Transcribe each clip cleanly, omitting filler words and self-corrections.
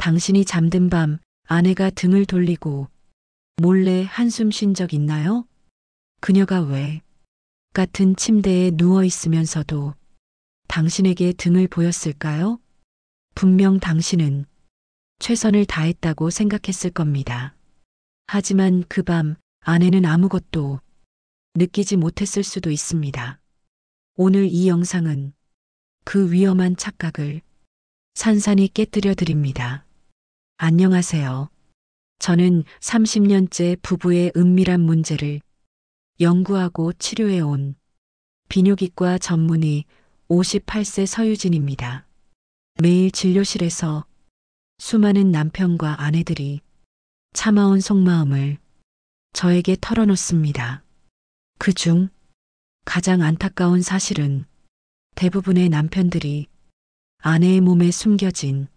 당신이 잠든 밤 아내가 등을 돌리고 몰래 한숨 쉰 적 있나요? 그녀가 왜 같은 침대에 누워 있으면서도 당신에게 등을 보였을까요? 분명 당신은 최선을 다했다고 생각했을 겁니다. 하지만 그 밤 아내는 아무것도 느끼지 못했을 수도 있습니다. 오늘 이 영상은 그 위험한 착각을 산산이 깨뜨려 드립니다. 안녕하세요. 저는 30년째 부부의 은밀한 문제를 연구하고 치료해온 비뇨기과 전문의 58세 서유진입니다. 매일 진료실에서 수많은 남편과 아내들이 참아온 속마음을 저에게 털어놓습니다. 그중 가장 안타까운 사실은 대부분의 남편들이 아내의 몸에 숨겨진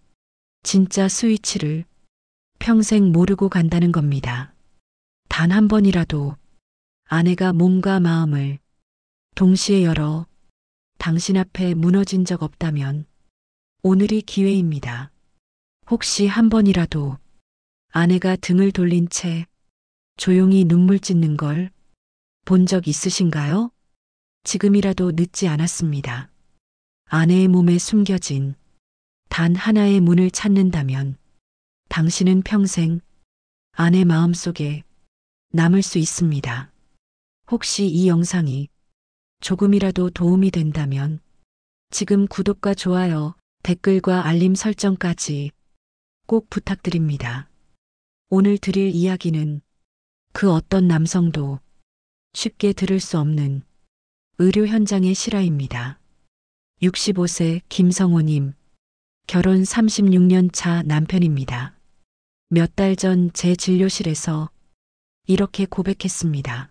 진짜 스위치를 평생 모르고 간다는 겁니다. 단 한 번이라도 아내가 몸과 마음을 동시에 열어 당신 앞에 무너진 적 없다면 오늘이 기회입니다. 혹시 한 번이라도 아내가 등을 돌린 채 조용히 눈물 찢는 걸 본 적 있으신가요? 지금이라도 늦지 않았습니다. 아내의 몸에 숨겨진 단 하나의 문을 찾는다면 당신은 평생 아내 마음속에 남을 수 있습니다. 혹시 이 영상이 조금이라도 도움이 된다면 지금 구독과 좋아요, 댓글과 알림 설정까지 꼭 부탁드립니다. 오늘 드릴 이야기는 그 어떤 남성도 쉽게 들을 수 없는 의료 현장의 실화입니다. 65세 김성호님, 결혼 36년 차 남편입니다. 몇 달 전 제 진료실에서 이렇게 고백했습니다.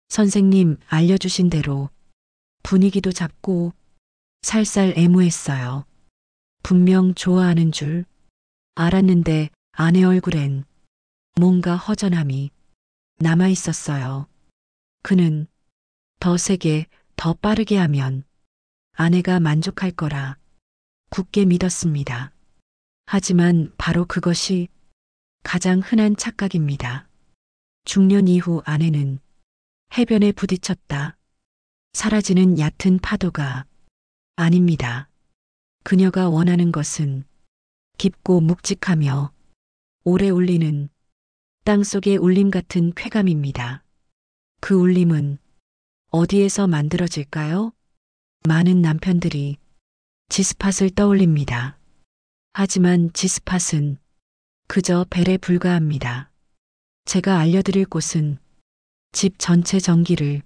선생님, 알려주신 대로 분위기도 잡고 살살 애무했어요. 분명 좋아하는 줄 알았는데 아내 얼굴엔 뭔가 허전함이 남아 있었어요. 그는 더 세게, 더 빠르게 하면 아내가 만족할 거라 굳게 믿었습니다. 하지만 바로 그것이 가장 흔한 착각입니다. 중년 이후 아내는 해변에 부딪혔다. 사라지는 얕은 파도가 아닙니다. 그녀가 원하는 것은 깊고 묵직하며 오래 울리는 땅속의 울림 같은 쾌감입니다. 그 울림은 어디에서 만들어질까요? 많은 남편들이 지스팟을 떠올립니다. 하지만 지스팟은 그저 벨에 불과합니다. 제가 알려드릴 곳은 집 전체 전기를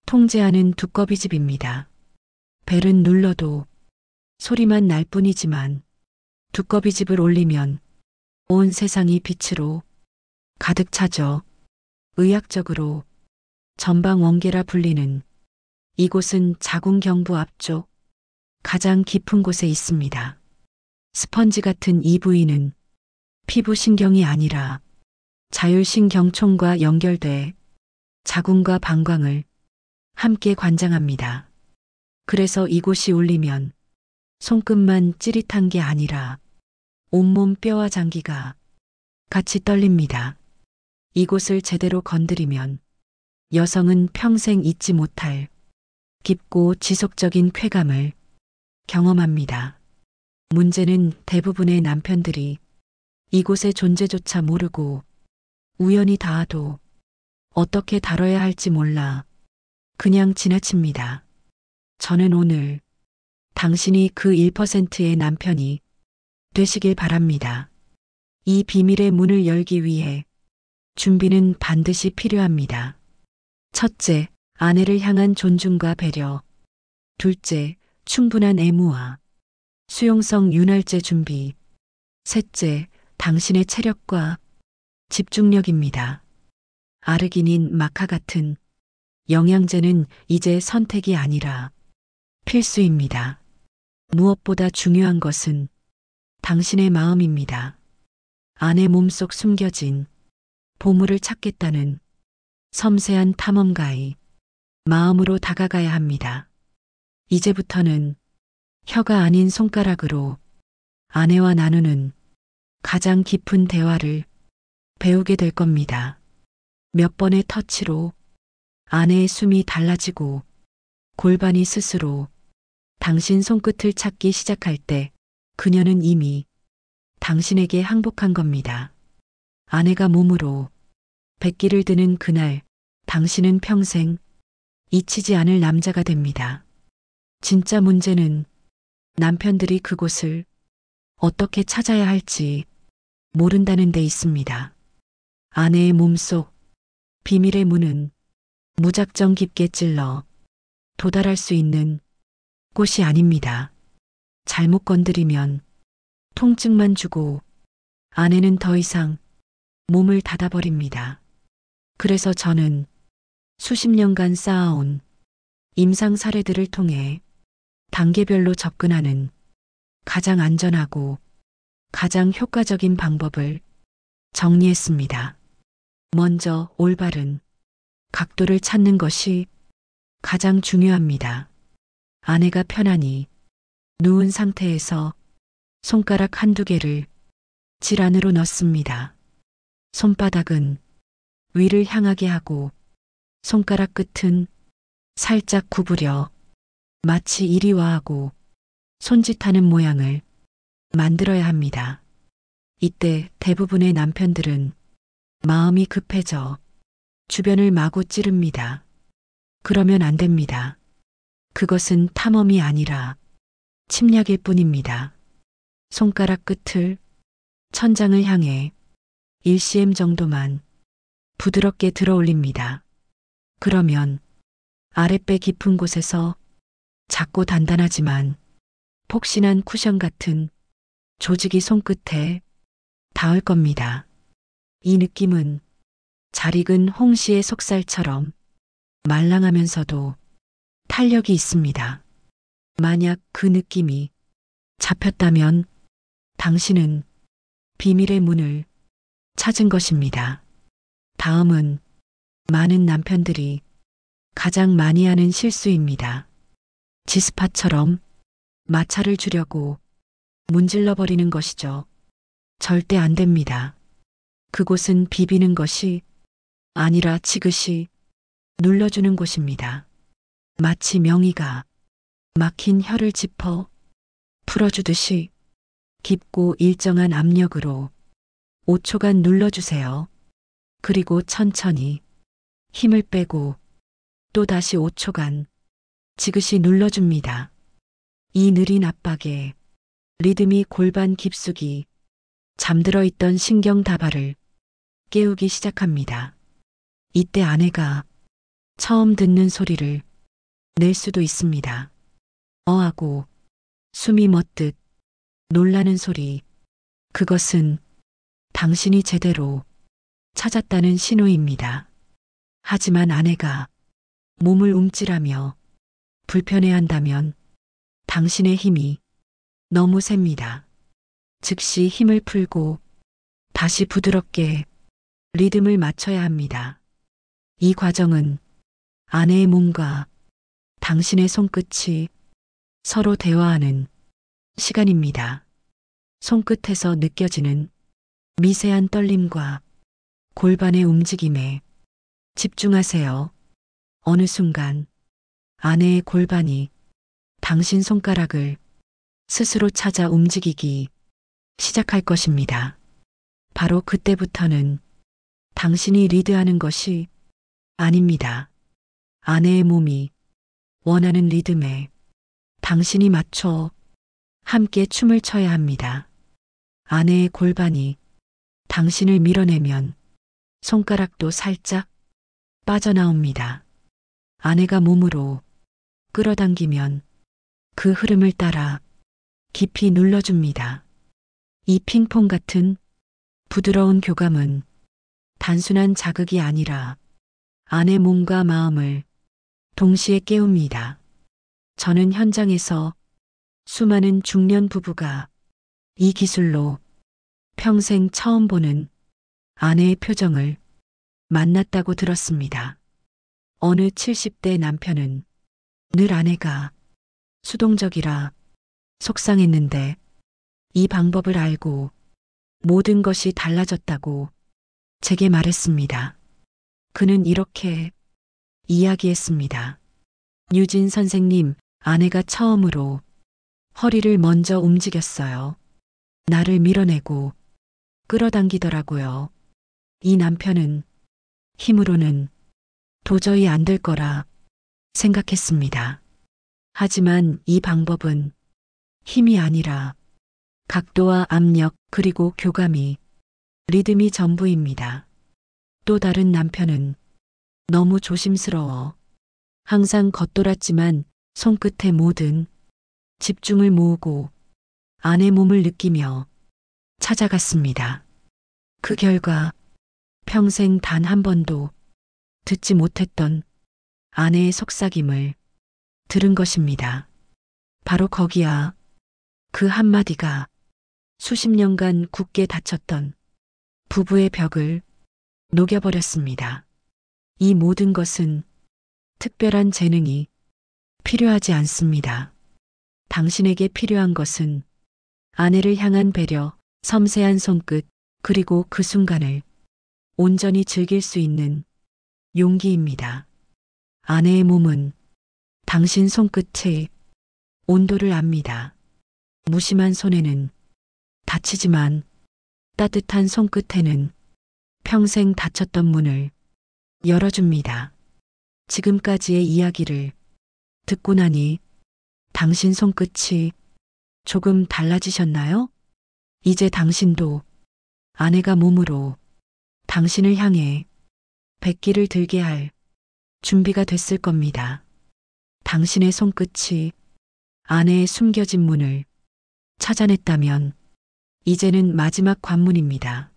통제하는 두꺼비 집입니다. 벨은 눌러도 소리만 날 뿐이지만 두꺼비 집을 올리면 온 세상이 빛으로 가득 차죠. 의학적으로 전방 원계라 불리는 이곳은 자궁경부 앞쪽 가장 깊은 곳에 있습니다. 스펀지 같은 이 부위는 피부 신경이 아니라 자율신경총과 연결돼 자궁과 방광을 함께 관장합니다. 그래서 이곳이 울리면 손끝만 찌릿한 게 아니라 온몸 뼈와 장기가 같이 떨립니다. 이곳을 제대로 건드리면 여성은 평생 잊지 못할 깊고 지속적인 쾌감을 경험합니다. 문제는 대부분의 남편들이 이곳의 존재조차 모르고 우연히 닿아도 어떻게 다뤄야 할지 몰라 그냥 지나칩니다. 저는 오늘 당신이 그 1%의 남편이 되시길 바랍니다. 이 비밀의 문을 열기 위해 준비는 반드시 필요합니다. 첫째, 아내를 향한 존중과 배려. 둘째, 충분한 애무와 수용성 윤활제 준비. 셋째, 당신의 체력과 집중력입니다. 아르기닌, 마카 같은 영양제는 이제 선택이 아니라 필수입니다. 무엇보다 중요한 것은 당신의 마음입니다. 아내 몸속 숨겨진 보물을 찾겠다는 섬세한 탐험가의 마음으로 다가가야 합니다. 이제부터는 혀가 아닌 손가락으로 아내와 나누는 가장 깊은 대화를 배우게 될 겁니다. 몇 번의 터치로 아내의 숨이 달라지고 골반이 스스로 당신 손끝을 찾기 시작할 때 그녀는 이미 당신에게 항복한 겁니다. 아내가 몸으로 백기를 드는 그날 당신은 평생 잊히지 않을 남자가 됩니다. 진짜 문제는 남편들이 그곳을 어떻게 찾아야 할지 모른다는 데 있습니다. 아내의 몸속 비밀의 문은 무작정 깊게 찔러 도달할 수 있는 곳이 아닙니다. 잘못 건드리면 통증만 주고 아내는 더 이상 몸을 닫아버립니다. 그래서 저는 수십 년간 쌓아온 임상 사례들을 통해 단계별로 접근하는 가장 안전하고 가장 효과적인 방법을 정리했습니다. 먼저 올바른 각도를 찾는 것이 가장 중요합니다. 아내가 편안히 누운 상태에서 손가락 한두 개를 질 안으로 넣습니다. 손바닥은 위를 향하게 하고 손가락 끝은 살짝 구부려 마치 이리와하고 손짓하는 모양을 만들어야 합니다. 이때 대부분의 남편들은 마음이 급해져 주변을 마구 찌릅니다. 그러면 안 됩니다. 그것은 탐험이 아니라 침략일 뿐입니다. 손가락 끝을 천장을 향해 1cm 정도만 부드럽게 들어 올립니다. 그러면 아랫배 깊은 곳에서 작고 단단하지만 폭신한 쿠션 같은 조직이 손끝에 닿을 겁니다. 이 느낌은 잘 익은 홍시의 속살처럼 말랑하면서도 탄력이 있습니다. 만약 그 느낌이 잡혔다면 당신은 비밀의 문을 찾은 것입니다. 다음은 많은 남편들이 가장 많이 하는 실수입니다. 지스파처럼 마찰을 주려고 문질러 버리는 것이죠. 절대 안 됩니다. 그곳은 비비는 것이 아니라 지그시 눌러주는 곳입니다. 마치 명의가 막힌 혀를 짚어 풀어주듯이 깊고 일정한 압력으로 5초간 눌러주세요. 그리고 천천히 힘을 빼고 또 다시 5초간 지그시 눌러줍니다. 이 느린 압박에 리듬이 골반 깊숙이 잠들어 있던 신경 다발을 깨우기 시작합니다. 이때 아내가 처음 듣는 소리를 낼 수도 있습니다. 하고 숨이 멎듯 놀라는 소리. 그것은 당신이 제대로 찾았다는 신호입니다. 하지만 아내가 몸을 움찔하며 불편해한다면 당신의 힘이 너무 셉니다. 즉시 힘을 풀고 다시 부드럽게 리듬을 맞춰야 합니다. 이 과정은 아내의 몸과 당신의 손끝이 서로 대화하는 시간입니다. 손끝에서 느껴지는 미세한 떨림과 골반의 움직임에 집중하세요. 어느 순간 아내의 골반이 당신 손가락을 스스로 찾아 움직이기 시작할 것입니다. 바로 그때부터는 당신이 리드하는 것이 아닙니다. 아내의 몸이 원하는 리듬에 당신이 맞춰 함께 춤을 춰야 합니다. 아내의 골반이 당신을 밀어내면 손가락도 살짝 빠져나옵니다. 아내가 몸으로 끌어당기면 그 흐름을 따라 깊이 눌러줍니다. 이 핑퐁 같은 부드러운 교감은 단순한 자극이 아니라 아내 몸과 마음을 동시에 깨웁니다. 저는 현장에서 수많은 중년 부부가 이 기술로 평생 처음 보는 아내의 표정을 만났다고 들었습니다. 어느 70대 남편은 늘 아내가 수동적이라 속상했는데 이 방법을 알고 모든 것이 달라졌다고 제게 말했습니다. 그는 이렇게 이야기했습니다. 유진 선생님, 아내가 처음으로 허리를 먼저 움직였어요. 나를 밀어내고 끌어당기더라고요. 이 남편은 힘으로는 도저히 안 될 거라 생각했습니다. 하지만 이 방법은 힘이 아니라 각도와 압력 그리고 교감이 리듬이 전부입니다. 또 다른 남편은 너무 조심스러워 항상 겉돌았지만 손끝에 모든 집중을 모으고 아내 몸을 느끼며 찾아갔습니다. 그 결과 평생 단 한 번도 듣지 못했던 아내의 속삭임을 들은 것입니다. 바로 거기야. 그 한마디가 수십 년간 굳게 닫혔던 부부의 벽을 녹여버렸습니다. 이 모든 것은 특별한 재능이 필요하지 않습니다. 당신에게 필요한 것은 아내를 향한 배려, 섬세한 손끝, 그리고 그 순간을 온전히 즐길 수 있는 용기입니다. 아내의 몸은 당신 손끝의 온도를 압니다. 무심한 손에는 다치지만 따뜻한 손끝에는 평생 닫혔던 문을 열어줍니다. 지금까지의 이야기를 듣고 나니 당신 손끝이 조금 달라지셨나요? 이제 당신도 아내가 몸으로 당신을 향해 백기를 들게 할 준비가 됐을 겁니다. 당신의 손끝이 아내의 숨겨진 문을 찾아냈다면 이제는 마지막 관문입니다.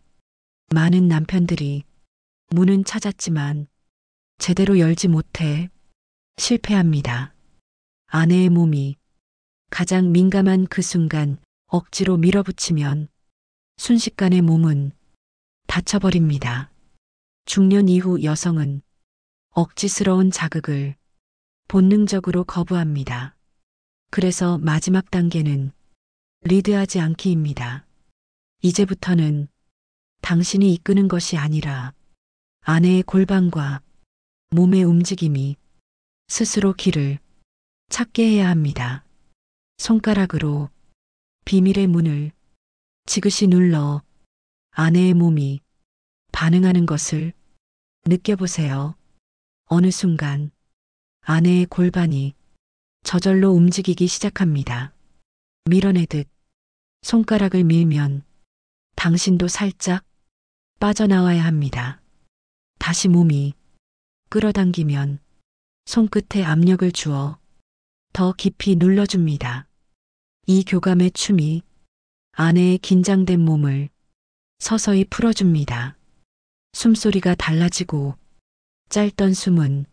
많은 남편들이 문은 찾았지만 제대로 열지 못해 실패합니다. 아내의 몸이 가장 민감한 그 순간 억지로 밀어붙이면 순식간에 몸은 다쳐버립니다. 중년 이후 여성은 억지스러운 자극을 본능적으로 거부합니다. 그래서 마지막 단계는 리드하지 않기입니다. 이제부터는 당신이 이끄는 것이 아니라 아내의 골반과 몸의 움직임이 스스로 길을 찾게 해야 합니다. 손가락으로 비밀의 문을 지그시 눌러 아내의 몸이 반응하는 것을 느껴보세요. 어느 순간 아내의 골반이 저절로 움직이기 시작합니다. 밀어내듯 손가락을 밀면 당신도 살짝 빠져나와야 합니다. 다시 몸이 끌어당기면 손끝에 압력을 주어 더 깊이 눌러줍니다. 이 교감의 춤이 아내의 긴장된 몸을 서서히 풀어줍니다. 숨소리가 달라지고 짧던 숨은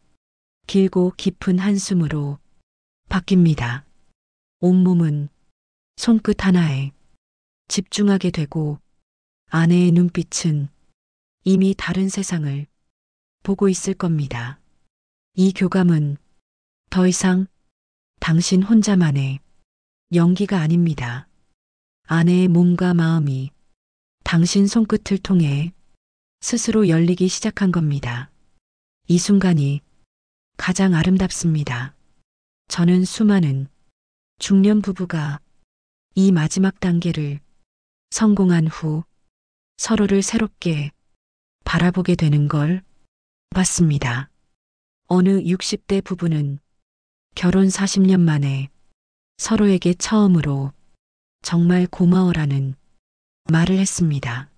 길고 깊은 한숨으로 바뀝니다. 온몸은 손끝 하나에 집중하게 되고 아내의 눈빛은 이미 다른 세상을 보고 있을 겁니다. 이 교감은 더 이상 당신 혼자만의 연기가 아닙니다. 아내의 몸과 마음이 당신 손끝을 통해 스스로 열리기 시작한 겁니다. 이 순간이 가장 아름답습니다. 저는 수많은 중년 부부가 이 마지막 단계를 성공한 후 서로를 새롭게 바라보게 되는 걸 봤습니다. 어느 60대 부부는 결혼 40년 만에 서로에게 처음으로 정말 고마워라는 말을 했습니다.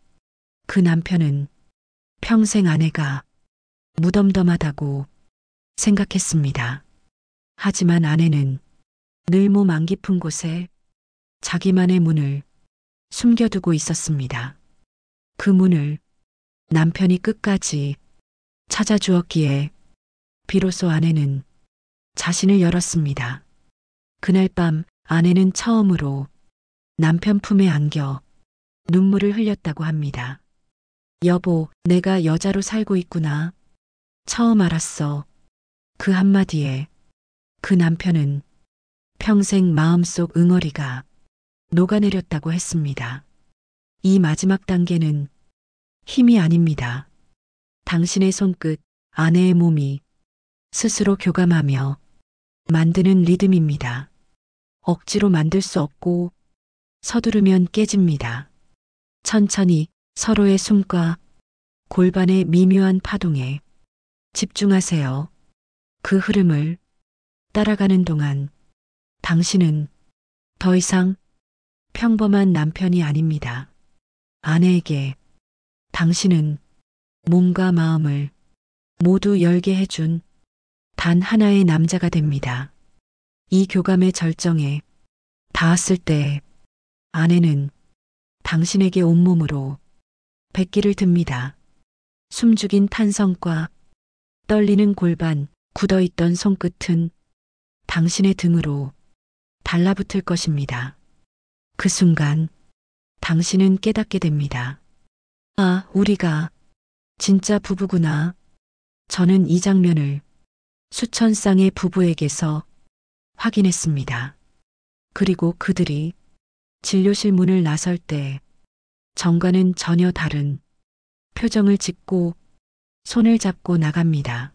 그 남편은 평생 아내가 무덤덤하다고 생각했습니다. 하지만 아내는 늘 몸 안 깊은 곳에 자기만의 문을 숨겨두고 있었습니다. 그 문을 남편이 끝까지 찾아주었기에 비로소 아내는 자신을 열었습니다. 그날 밤 아내는 처음으로 남편 품에 안겨 눈물을 흘렸다고 합니다. 여보, 내가 여자로 살고 있구나. 처음 알았어. 그 한마디에 그 남편은 평생 마음속 응어리가 녹아내렸다고 했습니다. 이 마지막 단계는 힘이 아닙니다. 당신의 손끝, 아내의 몸이 스스로 교감하며 만드는 리듬입니다. 억지로 만들 수 없고 서두르면 깨집니다. 천천히 서로의 숨과 골반의 미묘한 파동에 집중하세요. 그 흐름을 따라가는 동안 당신은 더 이상 평범한 남편이 아닙니다. 아내에게 당신은 몸과 마음을 모두 열게 해준 단 하나의 남자가 됩니다. 이 교감의 절정에 닿았을 때 아내는 당신에게 온몸으로 백기를 듭니다. 숨죽인 탄성과 떨리는 골반, 굳어있던 손끝은 당신의 등으로 달라붙을 것입니다. 그 순간 당신은 깨닫게 됩니다. 아, 우리가 진짜 부부구나. 저는 이 장면을 수천 쌍의 부부에게서 확인했습니다. 그리고 그들이 진료실 문을 나설 때 정과는 전혀 다른 표정을 짓고 손을 잡고 나갑니다.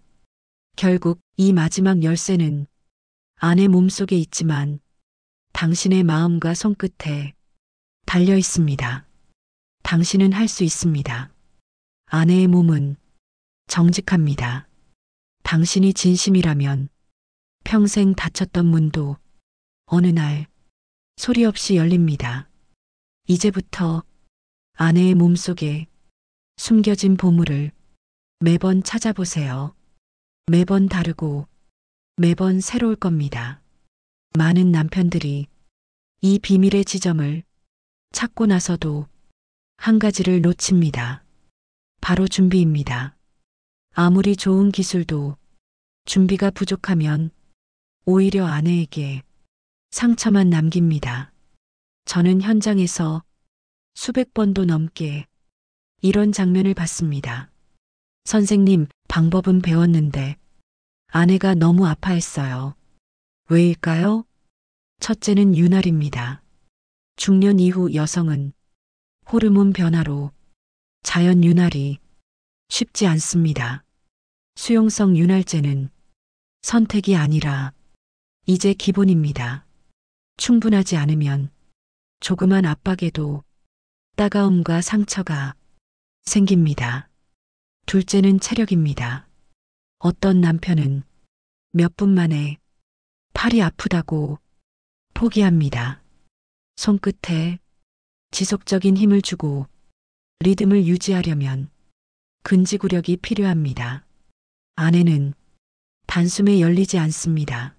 결국 이 마지막 열쇠는 아내 몸속에 있지만 당신의 마음과 손끝에 달려 있습니다. 당신은 할 수 있습니다. 아내의 몸은 정직합니다. 당신이 진심이라면 평생 닫혔던 문도 어느 날 소리 없이 열립니다. 이제부터 아내의 몸속에 숨겨진 보물을 매번 찾아보세요. 매번 다르고 매번 새로울 겁니다. 많은 남편들이 이 비밀의 지점을 찾고 나서도 한 가지를 놓칩니다. 바로 준비입니다. 아무리 좋은 기술도 준비가 부족하면 오히려 아내에게 상처만 남깁니다. 저는 현장에서 수백 번도 넘게 이런 장면을 봤습니다. 선생님, 방법은 배웠는데 아내가 너무 아파했어요. 왜일까요? 첫째는 윤활입니다. 중년 이후 여성은 호르몬 변화로 자연 윤활이 쉽지 않습니다. 수용성 윤활제는 선택이 아니라 이제 기본입니다. 충분하지 않으면 조그만 압박에도 따가움과 상처가 생깁니다. 둘째는 체력입니다. 어떤 남편은 몇 분 만에 팔이 아프다고 포기합니다. 손끝에 지속적인 힘을 주고 리듬을 유지하려면 근지구력이 필요합니다. 아내는 단숨에 열리지 않습니다.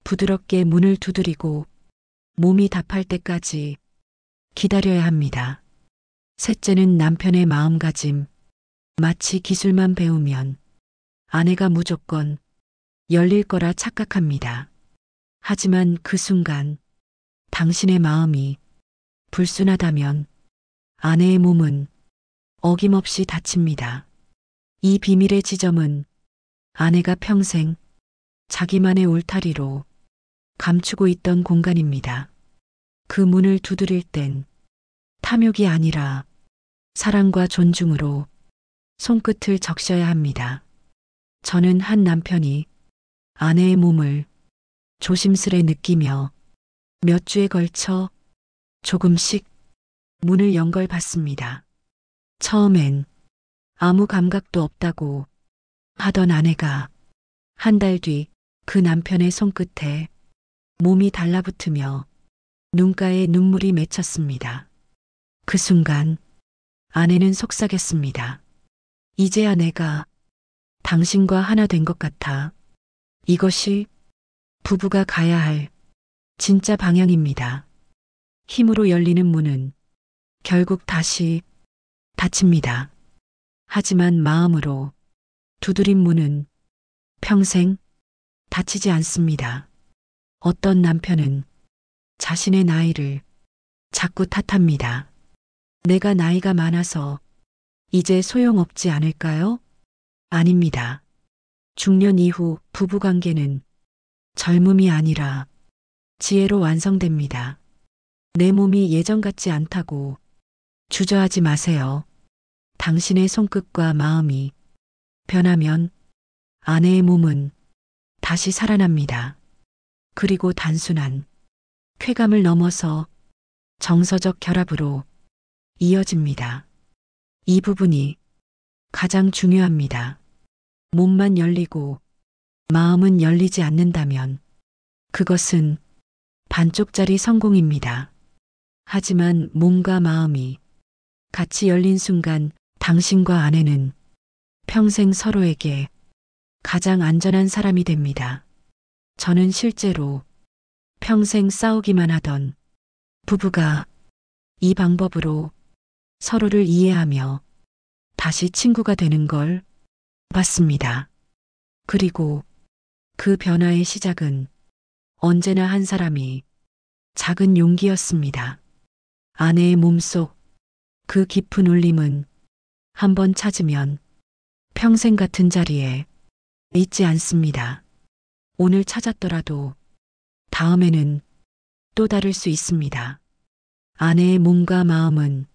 부드럽게 문을 두드리고 몸이 답할 때까지 기다려야 합니다. 셋째는 남편의 마음가짐. 마치 기술만 배우면 아내가 무조건 열릴 거라 착각합니다. 하지만 그 순간 당신의 마음이 불순하다면 아내의 몸은 어김없이 다칩니다. 이 비밀의 지점은 아내가 평생 자기만의 울타리로 감추고 있던 공간입니다. 그 문을 두드릴 땐 탐욕이 아니라 사랑과 존중으로 손끝을 적셔야 합니다. 저는 한 남편이 아내의 몸을 조심스레 느끼며 몇 주에 걸쳐 조금씩 문을 연 걸 봤습니다. 처음엔 아무 감각도 없다고 하던 아내가 한 달 뒤 그 남편의 손끝에 몸이 달라붙으며 눈가에 눈물이 맺혔습니다. 그 순간 아내는 속삭였습니다. 이제야 내가 당신과 하나 된 것 같아. 이것이 부부가 가야 할 진짜 방향입니다. 힘으로 열리는 문은 결국 다시 닫힙니다. 하지만 마음으로 두드린 문은 평생 닫히지 않습니다. 어떤 남편은 자신의 나이를 자꾸 탓합니다. 내가 나이가 많아서 이제 소용없지 않을까요? 아닙니다. 중년 이후 부부관계는 젊음이 아니라 지혜로 완성됩니다. 내 몸이 예전 같지 않다고 주저하지 마세요. 당신의 손끝과 마음이 변하면 아내의 몸은 다시 살아납니다. 그리고 단순한 쾌감을 넘어서 정서적 결합으로 이어집니다. 이 부분이 가장 중요합니다. 몸만 열리고 마음은 열리지 않는다면 그것은 반쪽짜리 성공입니다. 하지만 몸과 마음이 같이 열린 순간 당신과 아내는 평생 서로에게 가장 안전한 사람이 됩니다. 저는 실제로 평생 싸우기만 하던 부부가 이 방법으로 서로를 이해하며 다시 친구가 되는 걸 봤습니다. 그리고 그 변화의 시작은 언제나 한 사람이 작은 용기였습니다. 아내의 몸속 그 깊은 울림은 한번 찾으면 평생 같은 자리에 있지 않습니다. 오늘 찾았더라도 다음에는 또 다를 수 있습니다. 아내의 몸과 마음은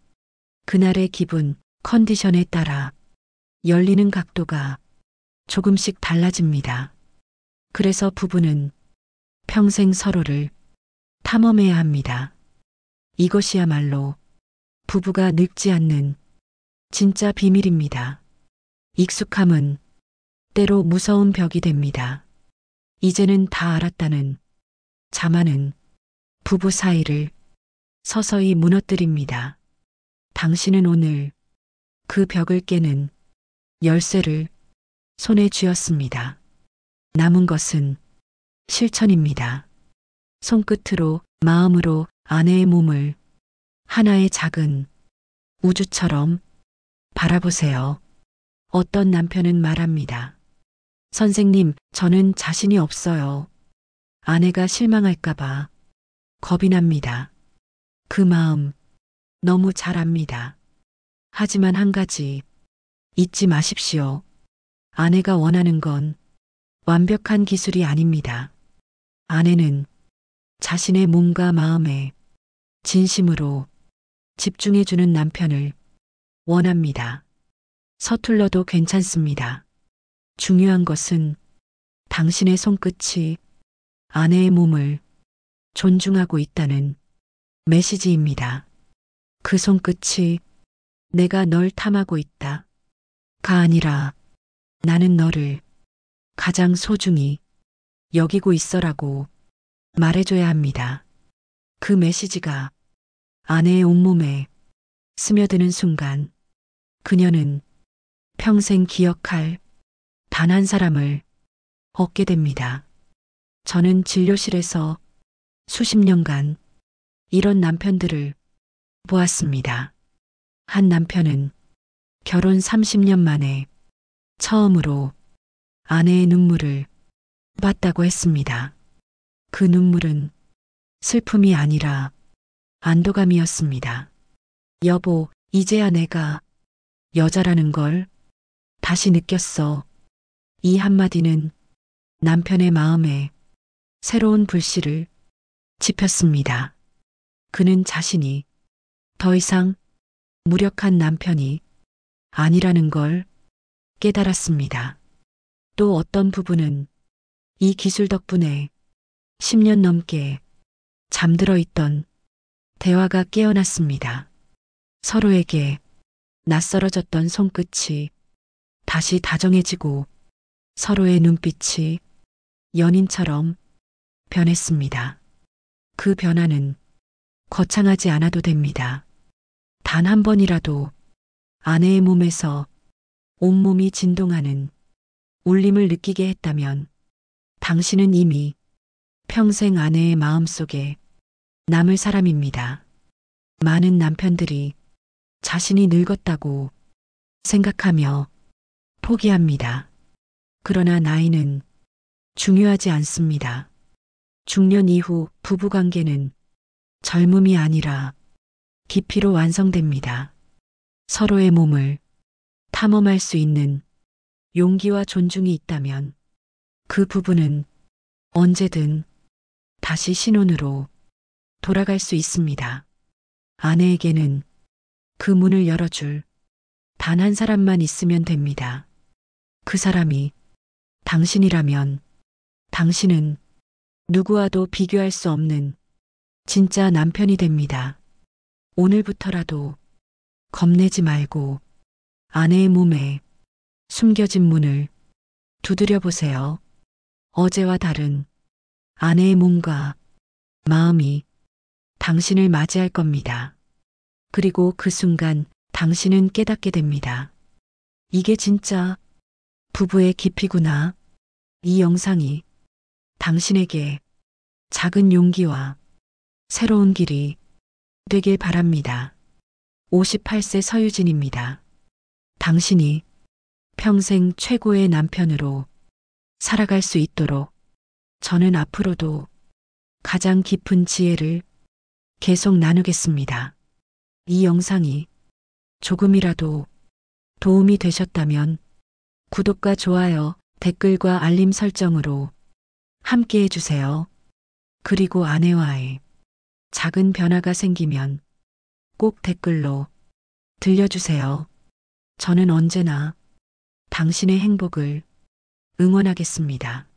그날의 기분, 컨디션에 따라 열리는 각도가 조금씩 달라집니다. 그래서 부부는 평생 서로를 탐험해야 합니다. 이것이야말로 부부가 늙지 않는 진짜 비밀입니다. 익숙함은 때로 무서운 벽이 됩니다. 이제는 다 알았다는 자만은 부부 사이를 서서히 무너뜨립니다. 당신은 오늘 그 벽을 깨는 열쇠를 손에 쥐었습니다. 남은 것은 실천입니다. 손끝으로, 마음으로 아내의 몸을 하나의 작은 우주처럼 바라보세요. 어떤 남편은 말합니다. 선생님, 저는 자신이 없어요. 아내가 실망할까봐 겁이 납니다. 그 마음 너무 잘 압니다. 하지만 한 가지 잊지 마십시오. 아내가 원하는 건 완벽한 기술이 아닙니다. 아내는 자신의 몸과 마음에 진심으로 집중해주는 남편을 원합니다. 서툴러도 괜찮습니다. 중요한 것은 당신의 손끝이 아내의 몸을 존중하고 있다는 메시지입니다. 그 손끝이 내가 널 탐하고 있다. 가 아니라 나는 너를 가장 소중히 여기고 있어라고 말해줘야 합니다. 그 메시지가 아내의 온몸에 스며드는 순간 그녀는 평생 기억할 단 한 사람을 얻게 됩니다. 저는 진료실에서 수십 년간 이런 남편들을 보았습니다. 한 남편은 결혼 30년 만에 처음으로 아내의 눈물을 봤다고 했습니다. 그 눈물은 슬픔이 아니라 안도감이었습니다. 여보, 이제야 내가 여자라는 걸 다시 느꼈어. 이 한마디는 남편의 마음에 새로운 불씨를 지폈습니다. 그는 자신이 더 이상 무력한 남편이 아니라는 걸 깨달았습니다. 또 어떤 부부는 이 기술 덕분에 10년 넘게 잠들어 있던 대화가 깨어났습니다. 서로에게 낯설어졌던 손끝이 다시 다정해지고 서로의 눈빛이 연인처럼 변했습니다. 그 변화는 거창하지 않아도 됩니다. 단 한 번이라도 아내의 몸에서 온몸이 진동하는 울림을 느끼게 했다면 당신은 이미 평생 아내의 마음속에 남을 사람입니다. 많은 남편들이 자신이 늙었다고 생각하며 포기합니다. 그러나 나이는 중요하지 않습니다. 중년 이후 부부관계는 젊음이 아니라 깊이로 완성됩니다. 서로의 몸을 탐험할 수 있는 용기와 존중이 있다면 그 부부는 언제든 다시 신혼으로 돌아갈 수 있습니다. 아내에게는 그 문을 열어줄 단 한 사람만 있으면 됩니다. 그 사람이 당신이라면 당신은 누구와도 비교할 수 없는 진짜 남편이 됩니다. 오늘부터라도 겁내지 말고 아내의 몸에 숨겨진 문을 두드려 보세요. 어제와 다른 아내의 몸과 마음이 당신을 맞이할 겁니다. 그리고 그 순간 당신은 깨닫게 됩니다. 이게 진짜 부부의 깊이구나. 이 영상이 당신에게 작은 용기와 새로운 길이 되길 바랍니다. 58세 서유진입니다. 당신이 평생 최고의 남편으로 살아갈 수 있도록 저는 앞으로도 가장 깊은 지혜를 계속 나누겠습니다. 이 영상이 조금이라도 도움이 되셨다면 구독과 좋아요, 댓글과 알림 설정으로 함께 해주세요. 그리고 아내와의 작은 변화가 생기면 꼭 댓글로 들려주세요. 저는 언제나 당신의 행복을 응원하겠습니다.